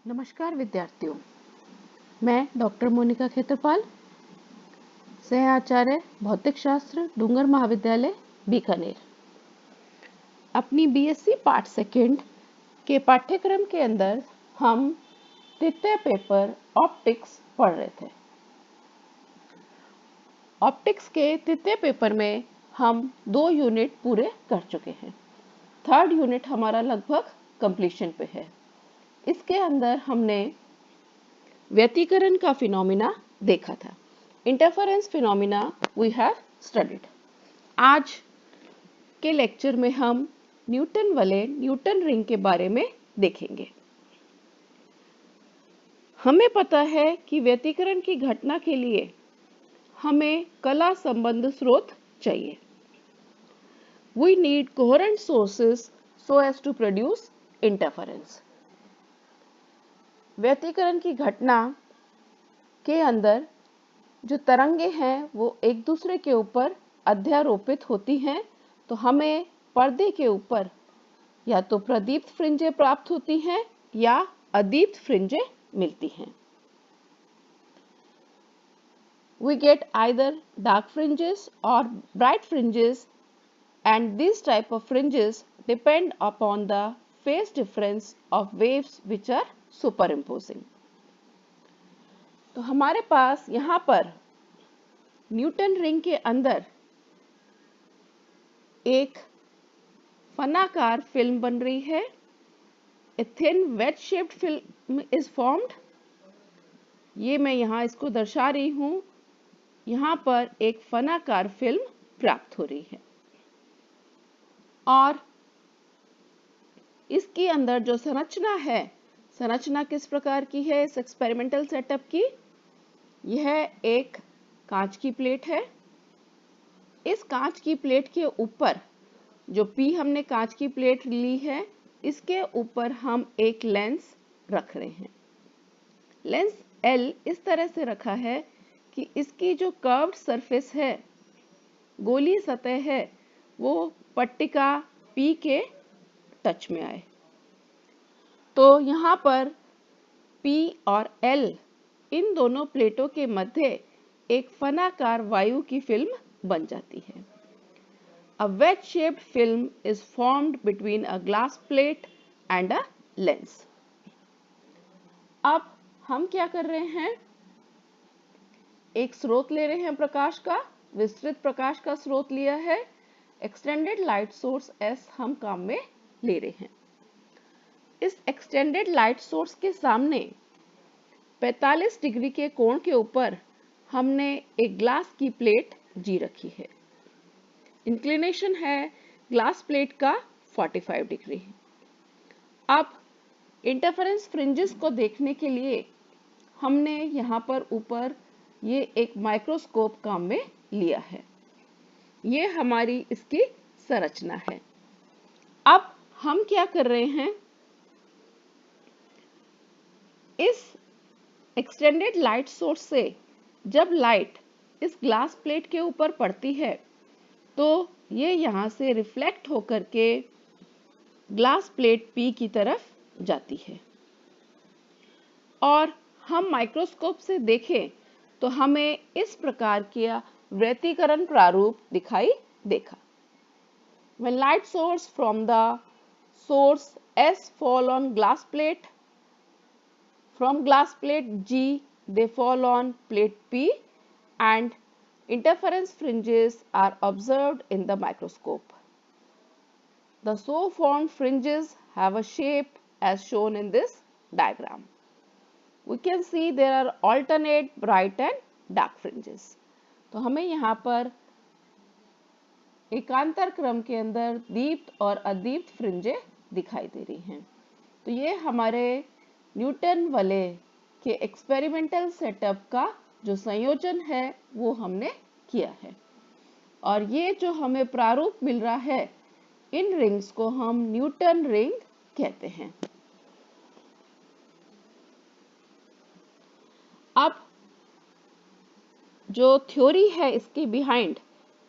नमस्कार विद्यार्थियों, मैं डॉक्टर मोनिका खेत्रपाल, सह आचार्य भौतिक शास्त्र डूंगर महाविद्यालय बीकानेर। अपनी बीएससी पार्ट सेकंड के पाठ्यक्रम के अंदर हम तृतीय पेपर ऑप्टिक्स पढ़ रहे थे। ऑप्टिक्स के तृतीय पेपर में हम 2 यूनिट पूरे कर चुके हैं। थर्ड यूनिट हमारा लगभग कंप्लीशन पे है। इसके अंदर हमने व्यतिकरण का फिनोमिना देखा था। Interference phenomena we have studied. आज के लेक्चर में हम न्यूटन रिंग के बारे में देखेंगे। हमें पता है कि व्यतिकरण की घटना के लिए हमें कला संबंध स्रोत चाहिए। We need coherent sources so as to produce interference. व्यतिकरण की घटना के अंदर जो तरंगे हैं वो एक दूसरे के ऊपर अध्यारोपित होती हैं, तो हमें पर्दे के ऊपर या तो प्रदीप्त फ्रिंजें प्राप्त होती हैं या अदीप्त फ्रिंजें मिलती हैं। We get either dark fringes or bright fringes, and these type of fringes depend upon the phase difference of waves which are superimposing. तो हमारे पास यहाँ पर न्यूटन रिंग के अंदर एक फनाकार फिल्म बन रही है। A thin wedge shaped film is formed. ये मैं यहाँ इसको दर्शा रही हूँ। यहाँ पर एक फनाकार फिल्म प्राप्त हो रही है और इसके अंदर जो संरचना है, संरचना किस प्रकार की है इस एक्सपेरिमेंटल सेटअप की? यह एक कांच की प्लेट है। इस कांच की प्लेट के ऊपर जो P हमने कांच की प्लेट ली है, इसके ऊपर हम एक लेंस रख रहे हैं। लेंस L इस तरह से रखा है कि इसकी जो कर्व्ड सरफेस है, गोली सतह है, वो पट्टिका P के टच में आए। तो यहाँ पर P और L इन दोनों प्लेटों के मध्य एक फनाकार वायु की फिल्म बन जाती है। A wedge shaped film is formed between a glass plate and a lens. अब हम क्या कर रहे हैं? एक स्रोत ले रहे हैं प्रकाश का, विस्तृत प्रकाश का स्रोत लिया है। एक्सटेंडेड लाइट सोर्स S हम काम में ले रहे हैं। इस एक्सटेंडेड लाइट सोर्स के सामने 45 डिग्री के कोण के ऊपर हमने एक ग्लास की प्लेट G रखी है। इंक्लिनेशन है ग्लास प्लेट का 45 डिग्री। अब इंटरफेरेंस फ्रिंजेस को देखने के लिए हमने यहाँ पर ऊपर ये एक माइक्रोस्कोप काम में लिया है। ये हमारी इसकी संरचना है। अब हम क्या कर रहे हैं? इस एक्सटेंडेड लाइट सोर्स से जब लाइट इस ग्लास प्लेट के ऊपर पड़ती है, तो ये यहाँ से रिफ्लेक्ट होकर के ग्लास प्लेट P की तरफ जाती है और हम माइक्रोस्कोप से देखें तो हमें इस प्रकार का व्यतिकरण प्रारूप दिखाई देगा। When light source from the source S fall on glass plate, from glass plate G they fall on plate P and interference fringes are observed in the microscope. The so formed fringes have a shape as shown in this diagram. We can see there are alternate bright and dark fringes. तो हमें यहाँ पर एकांतर क्रम के अंदर दीप्त और अदीप्त फ्रिंजें दिखाई दे रही हैं। तो ये हमारे न्यूटन वलय के एक्सपेरिमेंटल सेटअप का जो संयोजन है वो हमने किया है और ये जो हमें प्रारूप मिल रहा है, इन रिंग्स को हम न्यूटन रिंग कहते हैं। अब जो थ्योरी है इसके बिहाइंड,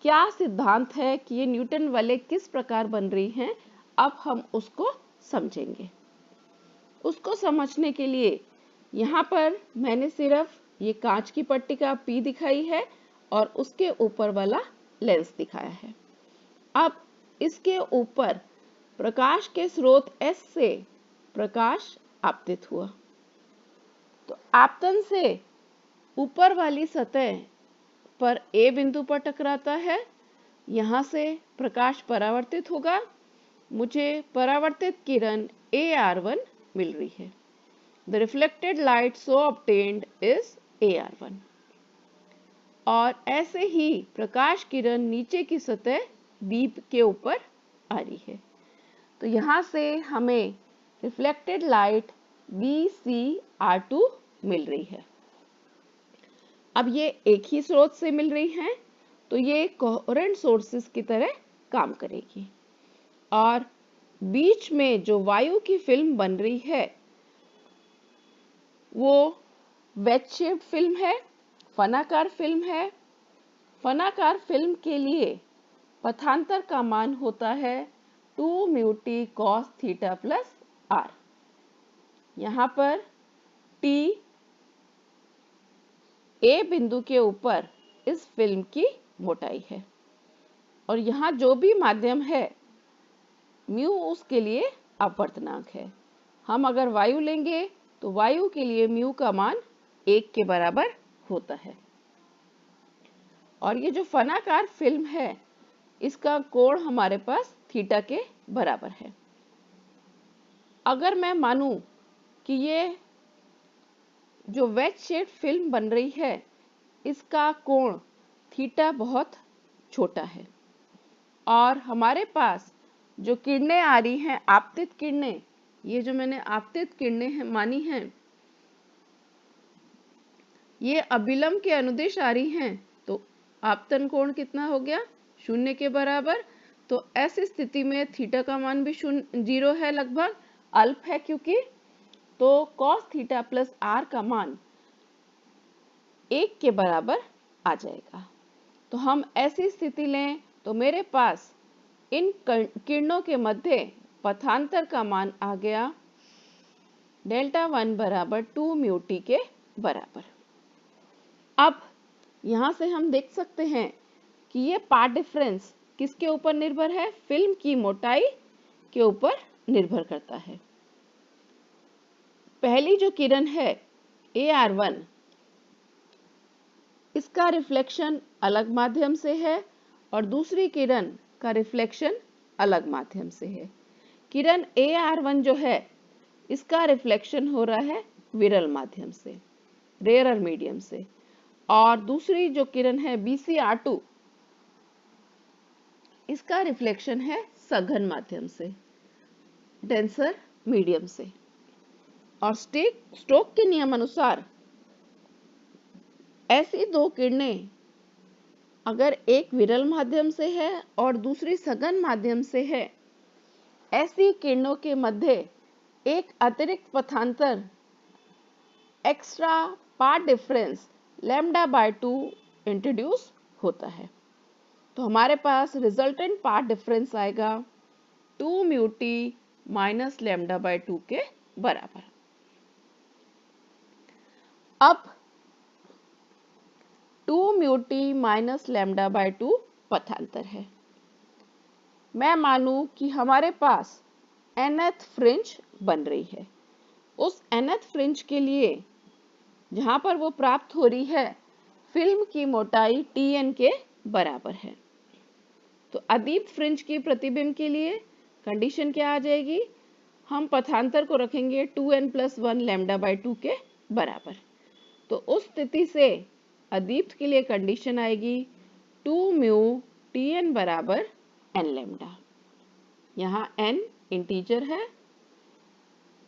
क्या सिद्धांत है कि ये न्यूटन वलय किस प्रकार बन रही हैं, अब हम उसको समझेंगे। उसको समझने के लिए यहाँ पर मैंने सिर्फ ये कांच की पट्टिका P दिखाई है और उसके ऊपर वाला लेंस दिखाया है। अब इसके ऊपर प्रकाश के स्रोत S से प्रकाश आपतित हुआ, तो आपतन से ऊपर वाली सतह पर A बिंदु पर टकराता है। यहाँ से प्रकाश परावर्तित होगा, मुझे परावर्तित किरण AR1 मिल रही है। The reflected light so obtained is AR1। और ऐसे ही प्रकाश किरण नीचे की सतह B के ऊपर आ रही है, तो यहाँ से हमें रिफ्लेक्टेड लाइट BCR2 मिल रही है। अब ये एक ही स्रोत से मिल रही हैं, तो ये कोहेरेंट सोर्सेस की तरह काम करेगी। और बीच में जो वायु की फिल्म बन रही है वो वेज शेप्ड फिल्म है, फनाकार फिल्म है। फनाकार फिल्म के लिए पथांतर का मान होता है 2 mu T cos theta plus R. यहाँ पर T A बिंदु के ऊपर इस फिल्म की मोटाई है और यहाँ जो भी माध्यम है म्यू उसके लिए अपवर्तनांक है। हम अगर वायु लेंगे तो वायु के लिए म्यू का मान 1 के बराबर होता है। और ये जो फनाकार फिल्म है इसका कोण हमारे पास थीटा के बराबर है। अगर मैं मानूं कि ये जो वेज शेप फिल्म बन रही है इसका कोण थीटा बहुत छोटा है और हमारे पास जो किरणें आ रही हैं आपतित किरणें, ये जो मैंने आपतित किरणें मानी हैं ये अभिलंब के अनुदिश आ रही हैं, तो आपतन कोण कितना हो गया 0 के बराबर। तो ऐसी स्थिति में थीटा का मान भी 0 है, लगभग अल्प है क्योंकि, तो cos थीटा प्लस आर का मान 1 के बराबर आ जाएगा। तो हम ऐसी स्थिति लें तो मेरे पास इन किरणों के मध्य पथांतर का मान आ गया डेल्टा 1 बराबर 2 म्यू टी के बराबर। अब यहाँ से हम देख सकते हैं कि ये पाथ डिफरेंस किसके ऊपर निर्भर है, फिल्म की मोटाई के ऊपर निर्भर करता है। पहली जो किरण है AR1 इसका रिफ्लेक्शन अलग माध्यम से है और दूसरी किरण का रिफ्लेक्शन अलग माध्यम से है। किरण AR1 जो है इसका रिफ्लेक्शन हो रहा है विरल माध्यम से, रेयरर मीडियम से, और दूसरी जो किरण है BCR2 इसका रिफ्लेक्शन है सघन माध्यम से, डेंसर मीडियम से। और स्टोक के नियम अनुसार ऐसी दो किरणें अगर एक विरल माध्यम से है और दूसरी सघन माध्यम से है, ऐसी किरणों के मध्य एक अतिरिक्त पथांतर एक्स्ट्रा पाथ डिफरेंस λ/2 इंट्रोड्यूस होता है। तो हमारे पास रिजल्टेंट पाथ डिफरेंस आएगा 2 म्यू टी माइनस λ/2 के बराबर। अब 2 म्यू टी माइनस λ/2 पथांतर है। मैं मानूं कि हमारे पास nth फ्रिंज बन रही है। उस nth फ्रिंज के लिए जहां पर वो प्राप्त हो रही है फिल्म की मोटाई Tn के बराबर है। तो अदीप्त फ्रिंज की प्रतिबिंब के लिए कंडीशन क्या आ जाएगी, हम पथांतर को रखेंगे 2n + 1 λ/2 के बराबर। तो उस स्थिति से अदीप्त के लिए कंडीशन आएगी 2 म्यू Tn बराबर n लैम्डा। यहाँ n इंटीजर है,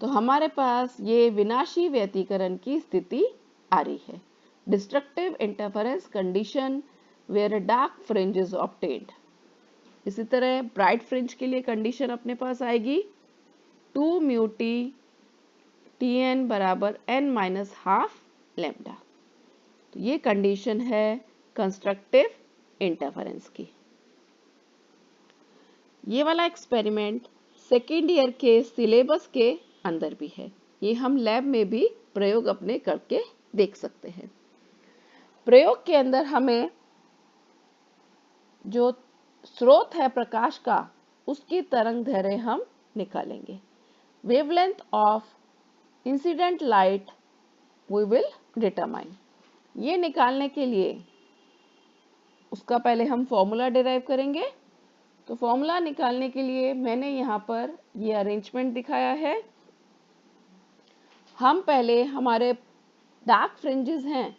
तो हमारे पास ये विनाशी व्यतिकरण की स्थिति आ रही है, destructive interference condition where a dark fringe is obtained. इसी तरह ब्राइट फ्रिंज के लिए कंडीशन अपने पास आएगी 2 म्यू टी Tn बराबर n माइनस हाफ लैम्डा। तो ये कंडीशन है कंस्ट्रक्टिव इंटरफेरेंस की। ये वाला एक्सपेरिमेंट सेकेंड ईयर के सिलेबस के अंदर भी है। ये हम लैब में भी प्रयोग अपने करके देख सकते हैं। प्रयोग के अंदर हमें जो स्रोत है प्रकाश का, उसकी तरंग दैर्ध्य हम निकालेंगे। Wavelength of incident light we will determine. ये निकालने के लिए उसका पहले हम फॉर्मूला डिराइव करेंगे। तो फॉर्मूला निकालने के लिए मैंने यहाँ पर ये अरेंजमेंट दिखाया है। हम पहले हमारे डार्क फ्रिंजेस हैं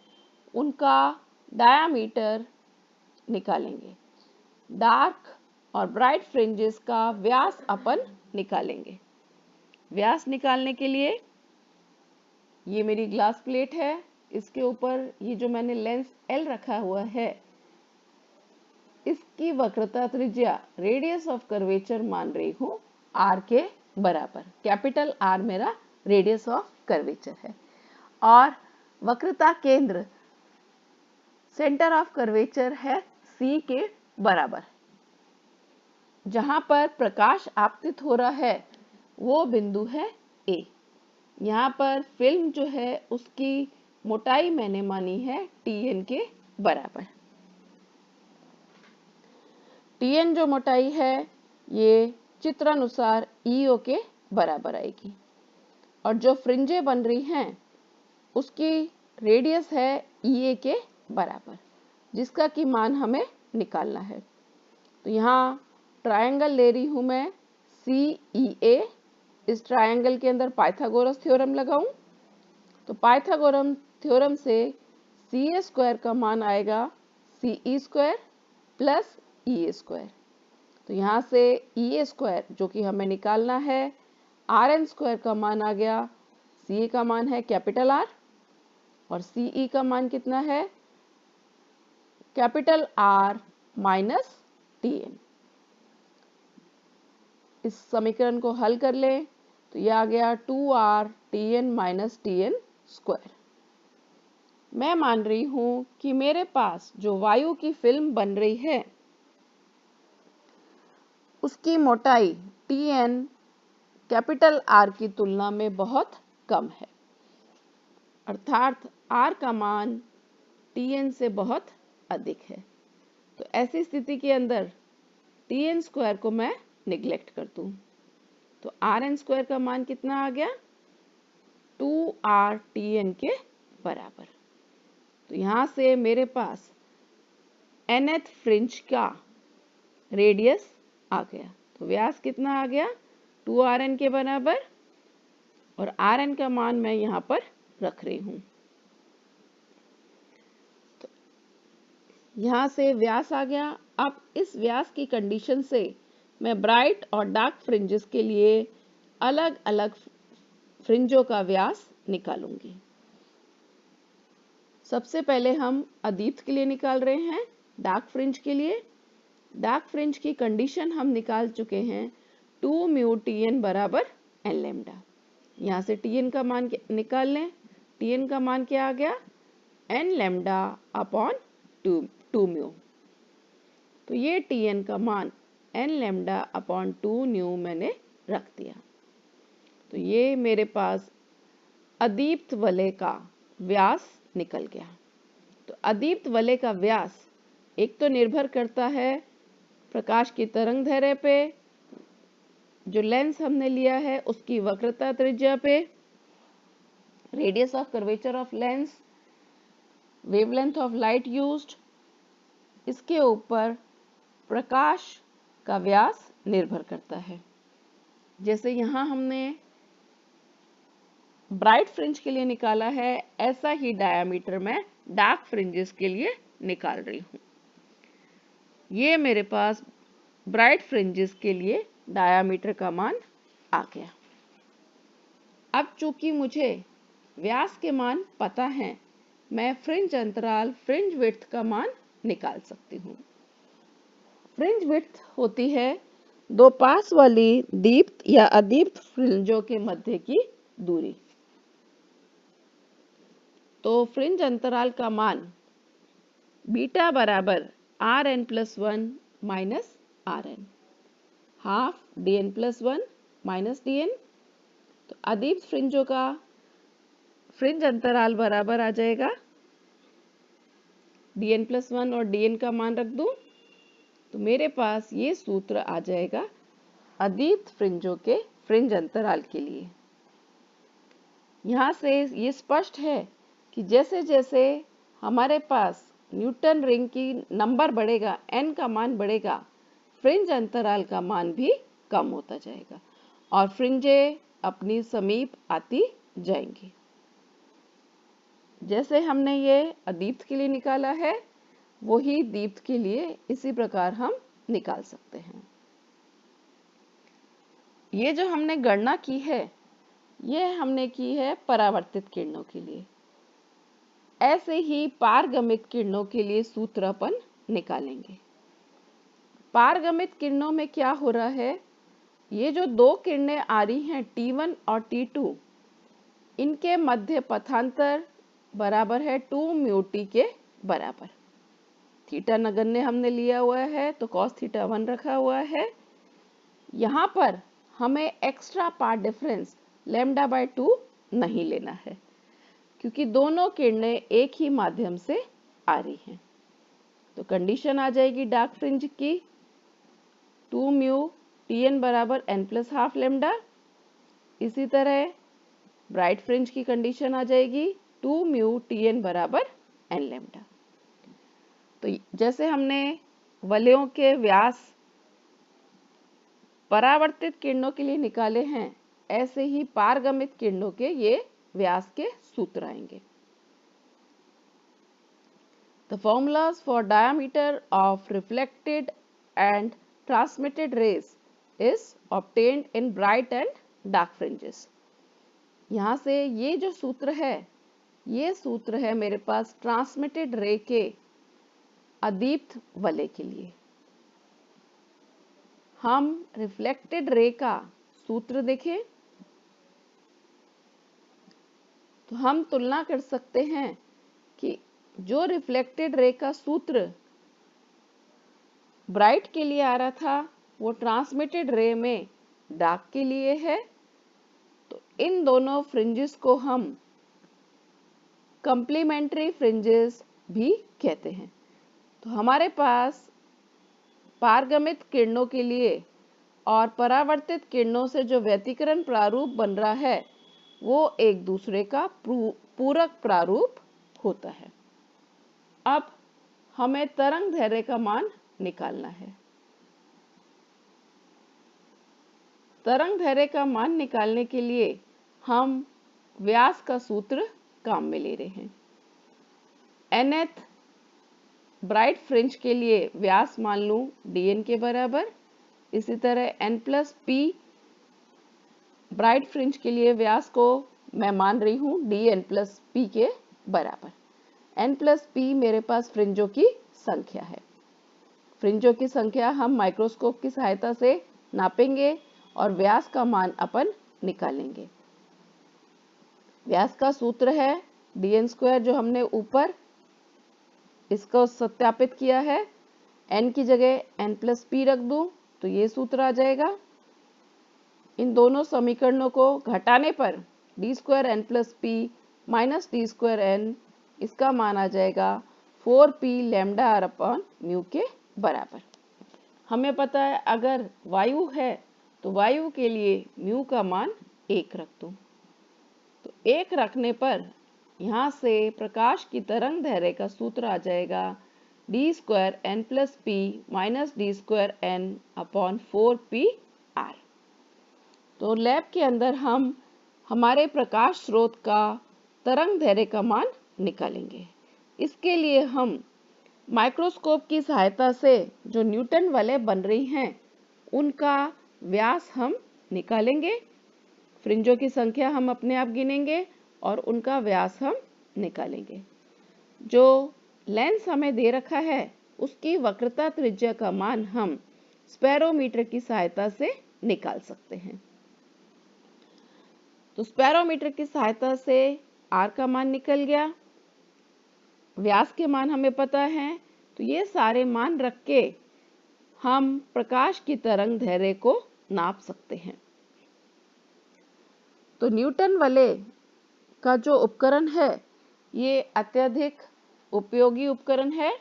उनका डायामीटर निकालेंगे। डार्क और ब्राइट फ्रिंजेस का व्यास अपन निकालेंगे। व्यास निकालने के लिए ये मेरी ग्लास प्लेट है, इसके ऊपर ये जो मैंने लेंस L रखा हुआ है, इसकी वक्रता त्रिज्या रेडियस ऑफ कर्वेचर मान रही हूँ R के बराबर। कैपिटल R मेरा रेडियस ऑफ कर्वेचर है और वक्रता केंद्र सेंटर ऑफ कर्वेचर है C के बराबर। जहां पर प्रकाश आपतित हो रहा है वो बिंदु है A। यहाँ पर फिल्म जो है उसकी मोटाई मैंने मानी है Tn के बराबर। Tn जो मोटाई है ये चित्रानुसार EO के बराबर आएगी और जो फ्रिंजें बन रही हैं उसकी रेडियस है EA के बराबर, जिसका की मान हमें निकालना है। तो यहाँ ट्रायंगल ले रही हूँ मैं CEA। इस ट्रायंगल के अंदर पाइथागोरस थ्योरम लगाऊं तो पाइथागोरस थ्योरम से CA स्क्वायर का मान आएगा CE square plus EA square. तो यहाँ से EA स्क्वायर जो कि हमें निकालना है, RN स्क्वायर का मान आ गया, CA का मान है कैपिटल R और CE का मान कितना है, कैपिटल R माइनस TN। इस समीकरण को हल कर लें तो यह आ गया 2R TN minus TN square. मैं मान रही हूं कि मेरे पास जो वायु की फिल्म बन रही है उसकी मोटाई TN कैपिटल R की तुलना में बहुत कम है, अर्थात R का मान TN से बहुत अधिक है। तो ऐसी स्थिति के अंदर TN स्क्वायर को मैं निग्लेक्ट कर दूं तो RN स्क्वायर का मान कितना आ गया, 2R TN के बराबर। तो यहाँ से मेरे पास nth फ्रिंज का रेडियस आ गया। तो व्यास कितना आ गया, 2RN के बराबर और RN का मान मैं यहाँ पर रख रही हूँ। तो यहाँ से व्यास आ गया। अब इस व्यास की कंडीशन से मैं ब्राइट और डार्क फ्रिंजेस के लिए अलग अलग फ्रिंजों का व्यास निकालूंगी। सबसे पहले हम अदीप्त के लिए निकाल रहे हैं। डार्क फ्रिंज के लिए डार्क फ्रिंज की कंडीशन हम निकाल चुके हैं, 2 म्यू TN बराबर n लैम्डा। यहाँ से TN का मान निकाल लें। TN का मान क्या आ गया, n लैम्डा अपॉन 2 म्यू। तो ये TN का मान n लैम्डा अपॉन 2 म्यू मैंने रख दिया। तो ये मेरे पास अदीप्त वलय का व्यास निकल गया। तो अदीप्त वलय का व्यास एक तो निर्भर करता है प्रकाश की तरंग दैर्ध्य पे, जो लेंस हमने लिया है उसकी वक्रता त्रिज्या पे, radius of curvature of lens, wavelength of light used, इसके ऊपर प्रकाश का व्यास निर्भर करता है। जैसे यहाँ हमने ब्राइट फ्रिंज के लिए निकाला है, ऐसा ही डायामीटर मैं डार्क फ्रिंजेस के लिए निकाल रही हूँ। ये मेरे पास ब्राइट फ्रिंजेस के लिए डायामीटर का मान आ गया। अब चूंकि मुझे व्यास के मान पता है, मैं फ्रिंज अंतराल फ्रिंज विड्थ का मान निकाल सकती हूँ। फ्रिंज विड्थ होती है दो पास वाली दीप्त या अदीप्त फ्रिंजों के मध्य की दूरी। तो फ्रिंज अंतराल का मान बीटा बराबर Rn+1 minus Rn, half Dn+1 minus Dn तो अदीप्त फ्रिंजों का फ्रिंज अंतराल बराबर आ जाएगा, dn+1 और dn का मान रख दूं तो मेरे पास ये सूत्र आ जाएगा अदीप्त फ्रिंजों के फ्रिंज अंतराल के लिए। यहाँ से ये स्पष्ट है कि जैसे जैसे हमारे पास न्यूटन रिंग की नंबर बढ़ेगा, n का मान बढ़ेगा, फ्रिंज अंतराल का मान भी कम होता जाएगा और फ्रिंजें अपनी समीप आती जाएंगी। जैसे हमने ये अदीप्त के लिए निकाला है, वही दीप्त के लिए इसी प्रकार हम निकाल सकते हैं। ये जो हमने गणना की है, ये हमने की है परावर्तित किरणों के लिए। ऐसे ही पारगमित किरणों के लिए सूत्र अपन निकालेंगे। पारगमित किरणों में क्या हो रहा है, ये जो दो किरणें आ रही हैं T1 और T2, इनके मध्य पथांतर बराबर है 2μt के बराबर। थीटा नगण्य हमने लिया हुआ है तो cos थीटा 1 रखा हुआ है। यहाँ पर हमें एक्स्ट्रा पार्ट डिफरेंस λ/2 नहीं लेना है क्योंकि दोनों किरणें एक ही माध्यम से आ रही हैं। तो कंडीशन आ जाएगी डार्क फ्रिंज की 2μTn बराबर n+12 लैम्डा। इसी तरह ब्राइट फ्रिंज की कंडीशन आ जाएगी 2μTn बराबर n लैम्डा। तो जैसे हमने वलयों के व्यास परावर्तित किरणों के लिए निकाले हैं, ऐसे ही पारगमित किरणों के ये व्यास के सूत्र आएंगे। The formulas for diameter of reflected and transmitted rays is obtained in bright and dark fringes. यहाँ से ये जो सूत्र है, ये सूत्र है मेरे पास ट्रांसमिटेड रे के अदीप्त वलय के लिए। हम रिफ्लेक्टेड रे का सूत्र देखें तो हम तुलना कर सकते हैं कि जो रिफ्लेक्टेड रे का सूत्र ब्राइट के लिए आ रहा था, वो ट्रांसमिटेड रे में डार्क के लिए है। तो इन दोनों फ्रिंजेस को हम कंप्लीमेंट्री फ्रिंजेस भी कहते हैं। तो हमारे पास पारगमित किरणों के लिए और परावर्तित किरणों से जो व्यतिकरण प्रारूप बन रहा है, वो एक दूसरे का पूरक प्रारूप होता है। अब हमें तरंग दैर्ध्य का मान निकालना है। तरंग दैर्ध्य का मान निकालने के लिए हम व्यास का सूत्र काम में ले रहे हैं। nth ब्राइट फ्रिंज के लिए व्यास मान लूं dn के बराबर। इसी तरह n+p ब्राइट फ्रिंज के लिए व्यास को मैं मान रही हूं dn+p के बराबर। n+p मेरे पास फ्रिंजों की संख्या है। फ्रिंजों की संख्या हम माइक्रोस्कोप की सहायता से नापेंगे और व्यास का मान अपन निकालेंगे। व्यास का सूत्र है dn² जो हमने ऊपर इसको सत्यापित किया है। n की जगह n+p रख दूं तो ये सूत्र आ जाएगा। इन दोनों समीकरणों को घटाने पर d² n+p - d² n, इसका मान आ जाएगा 4p λr/μ के बराबर। हमें पता है अगर वायु है तो वायु के लिए म्यू का मान 1 रख दूं। तो 1 रखने पर यहाँ से प्रकाश की तरंग दैर्ध्य का सूत्र आ जाएगा d² n+p - d²n/4pr। तो लैब के अंदर हम हमारे प्रकाश स्रोत का तरंग दैर्ध्य का मान निकालेंगे। इसके लिए हम माइक्रोस्कोप की सहायता से जो न्यूटन वलय बन रही हैं, उनका व्यास हम निकालेंगे। फ्रिंजों की संख्या हम अपने आप गिनेंगे और उनका व्यास हम निकालेंगे। जो लेंस हमें दे रखा है, उसकी वक्रता त्रिज्या का मान हम स्पेरोमीटर की सहायता से निकाल सकते हैं। तो स्पेरोमीटर की सहायता से r का मान निकल गया, व्यास के मान हमें पता है। तो ये सारे मान रख के हम प्रकाश की तरंग दैर्ध्य को नाप सकते हैं। तो न्यूटन वलय का जो उपकरण है ये अत्यधिक उपयोगी उपकरण है।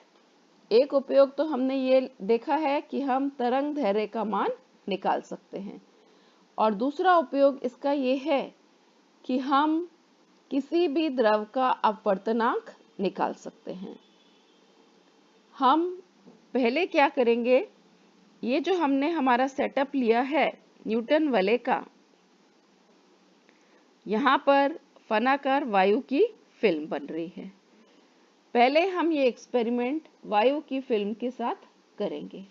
एक उपयोग तो हमने ये देखा है कि हम तरंग दैर्ध्य का मान निकाल सकते हैं, और दूसरा उपयोग इसका ये है कि हम किसी भी द्रव का अपवर्तनांक निकाल सकते हैं। हम पहले क्या करेंगे, ये जो हमने हमारा सेटअप लिया है न्यूटन वलय का, यहाँ पर फनाकार वायु की फिल्म बन रही है। पहले हम ये एक्सपेरिमेंट वायु की फिल्म के साथ करेंगे,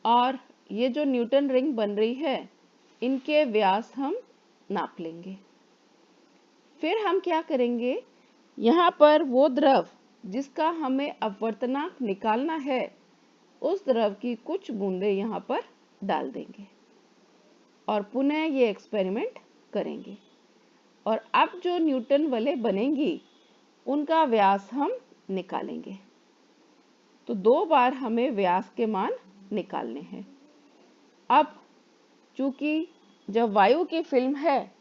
और ये जो न्यूटन रिंग बन रही है इनके व्यास हम नाप लेंगे। फिर हम क्या करेंगे, यहाँ पर वो द्रव जिसका हमें अपवर्तनांक निकालना है उस द्रव की कुछ बूंदें यहाँ पर डाल देंगे और पुनः ये एक्सपेरिमेंट करेंगे। और अब जो न्यूटन वलय बनेंगी उनका व्यास हम निकालेंगे। तो 2 बार हमें व्यास के मान निकालने हैं। अब चूंकि जब वायु की फिल्म है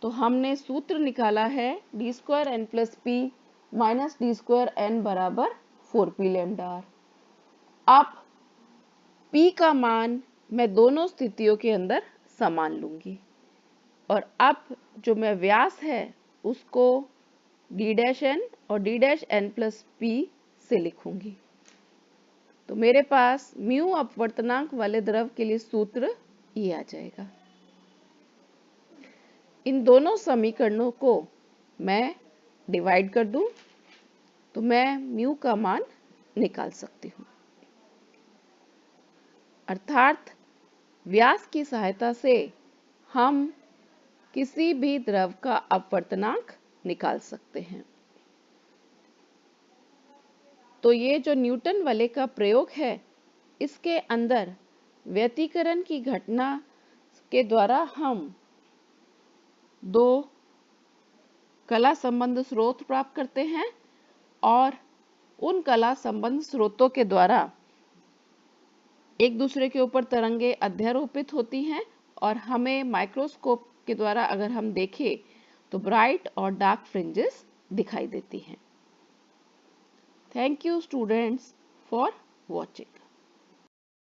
तो हमने सूत्र निकाला है d2n + p - d2n बराबर 4p लैम्डा। अब p का मान मैं दोनों स्थितियों के अंदर समान लूंगी, और अब जो मैं व्यास है उसको d' और d' + p से लिखूंगी। तो मेरे पास म्यू अपवर्तनांक वाले द्रव के लिए सूत्र ये आ जाएगा। इन दोनों समीकरणों को मैं डिवाइड कर दूं तो मैं म्यू का मान निकाल सकती हूँ। अर्थात व्यास की सहायता से हम किसी भी द्रव का अपवर्तनांक निकाल सकते हैं। तो ये जो न्यूटन वलय का प्रयोग है इसके अंदर व्यतिकरण की घटना के द्वारा हम 2 कला संबंध स्रोत प्राप्त करते हैं, और उन कला संबंध स्रोतों के द्वारा एक दूसरे के ऊपर तरंगे अध्यारोपित होती हैं, और हमें माइक्रोस्कोप के द्वारा अगर हम देखें तो ब्राइट और डार्क फ्रिंजेस दिखाई देती हैं। Thank you students for watching.